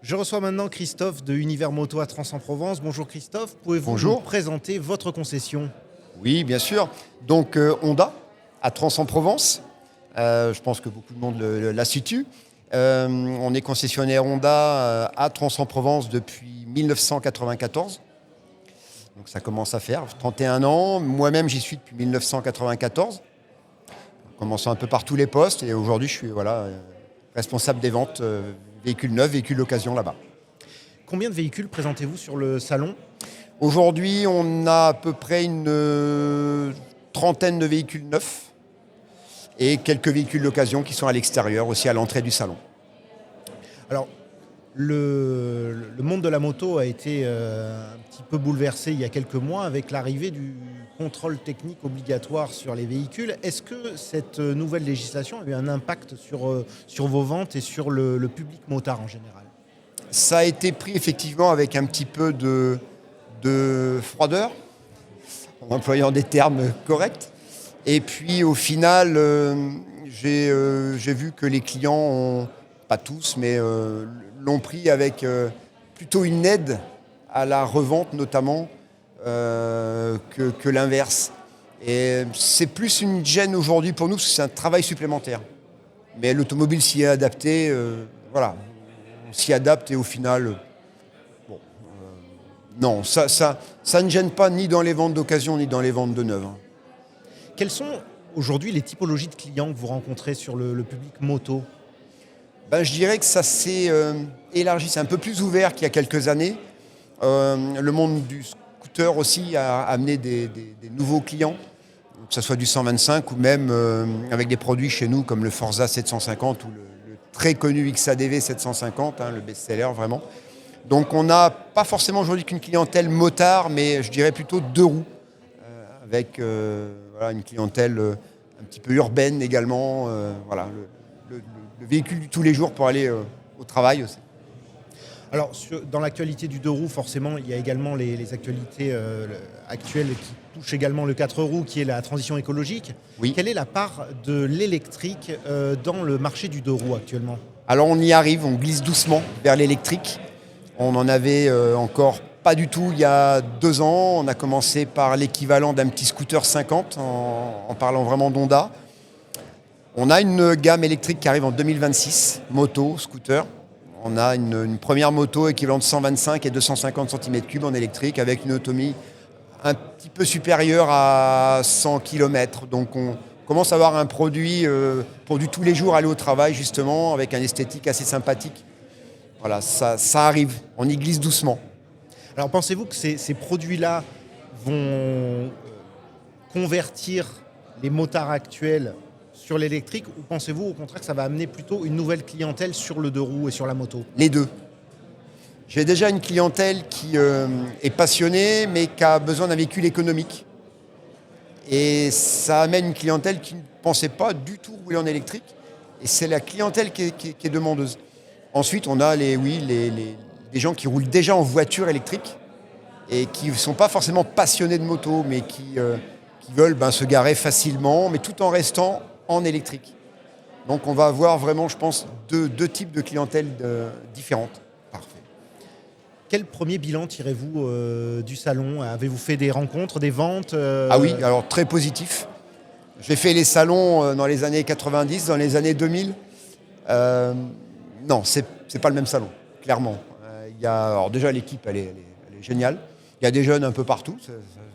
Je reçois maintenant Christophe de Univers Moto à Trans-en-Provence. Bonjour Christophe, pouvez-vous Bonjour. nous présenter votre concession? Oui, bien sûr. Donc Honda à Trans-en-Provence. Je pense que beaucoup de monde la situe. On est concessionnaire Honda à Trans-en-Provence depuis 1994. Donc ça commence à faire 31 ans. Moi-même, j'y suis depuis 1994. En commençant un peu par tous les postes. Et aujourd'hui, je suis responsable des ventes véhicules neufs, véhicules d'occasion là-bas. Combien de véhicules présentez-vous sur le salon? Aujourd'hui, on a à peu près une trentaine de véhicules neufs et quelques véhicules d'occasion qui sont à l'extérieur, aussi à l'entrée du salon. Alors, le monde de la moto a été un petit peu bouleversé il y a quelques mois avec l'arrivée du contrôle technique obligatoire sur les véhicules. Est-ce que cette nouvelle législation a eu un impact sur vos ventes et sur le public motard en général? Ça a été pris effectivement avec un petit peu de froideur, en employant des termes corrects. Et puis au final, j'ai vu que les clients, pas tous, mais l'ont pris avec plutôt une aide à la revente notamment que l'inverse. Et c'est plus une gêne aujourd'hui pour nous parce que c'est un travail supplémentaire. Mais l'automobile s'y est adapté, voilà. On s'y adapte et au final, non, ça ne gêne pas ni dans les ventes d'occasion ni dans les ventes de neuves. Quelles sont aujourd'hui les typologies de clients que vous rencontrez sur le public moto? Je dirais que ça s'est élargi, c'est un peu plus ouvert qu'il y a quelques années. Le monde du scooter aussi a amené des nouveaux clients, que ce soit du 125 ou même avec des produits chez nous comme le Forza 750 ou le très connu XADV 750, le best-seller vraiment. Donc on n'a pas forcément aujourd'hui qu'une clientèle motard, mais je dirais plutôt deux roues, avec une clientèle un petit peu urbaine également. Le véhicule de tous les jours pour aller au travail aussi. Alors, dans l'actualité du deux roues, forcément, il y a également les actualités actuelles qui touchent également le quatre roues, qui est la transition écologique. Oui. Quelle est la part de l'électrique dans le marché du deux roues actuellement? Alors on y arrive, on glisse doucement vers l'électrique. On n'en avait encore pas du tout il y a 2 ans. On a commencé par l'équivalent d'un petit scooter 50 en parlant vraiment d'Honda. On a une gamme électrique qui arrive en 2026, moto, scooter. On a une première moto équivalente de 125 et 250 cm3 en électrique avec une autonomie un petit peu supérieure à 100 km. Donc on commence à avoir un produit pour du tous les jours aller au travail justement avec un esthétique assez sympathique. Voilà, ça arrive, on y glisse doucement. Alors pensez-vous que ces produits-là vont convertir les motards actuels sur l'électrique ou pensez-vous au contraire que ça va amener plutôt une nouvelle clientèle sur le deux roues et sur la moto? Les deux. J'ai déjà une clientèle qui est passionnée mais qui a besoin d'un véhicule économique. Et ça amène une clientèle qui ne pensait pas du tout rouler en électrique. Et c'est la clientèle qui est demandeuse. Ensuite, on a des gens qui roulent déjà en voiture électrique et qui ne sont pas forcément passionnés de moto, mais qui veulent se garer facilement, mais tout en restant en électrique. Donc on va avoir vraiment, je pense, deux types de clientèle différentes. Parfait. Quel premier bilan tirez-vous du salon? Avez-vous fait des rencontres, des ventes Ah oui, alors très positif. J'ai fait les salons dans les années 90, dans les années 2000. Non, c'est pas le même salon, clairement. Alors déjà, l'équipe, elle est géniale. Il y a des jeunes un peu partout.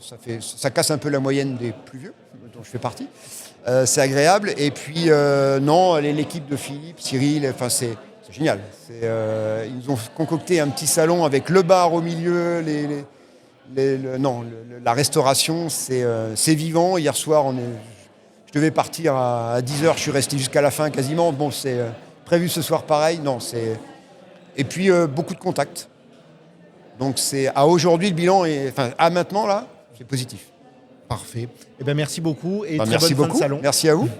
Ça casse un peu la moyenne des plus vieux, dont je fais partie. C'est agréable. Et puis, non, l'équipe de Philippe, Cyril, c'est génial. Ils nous ont concocté un petit salon avec le bar au milieu, la restauration, c'est vivant. Hier soir, je devais partir à 10h, je suis resté jusqu'à la fin quasiment. Bon, c'est prévu ce soir pareil. Non, et puis beaucoup de contacts. Donc à aujourd'hui, le bilan à maintenant là, c'est positif. Parfait. Eh bien, merci beaucoup et très Merci bonne fin de beaucoup. salon. Merci à vous.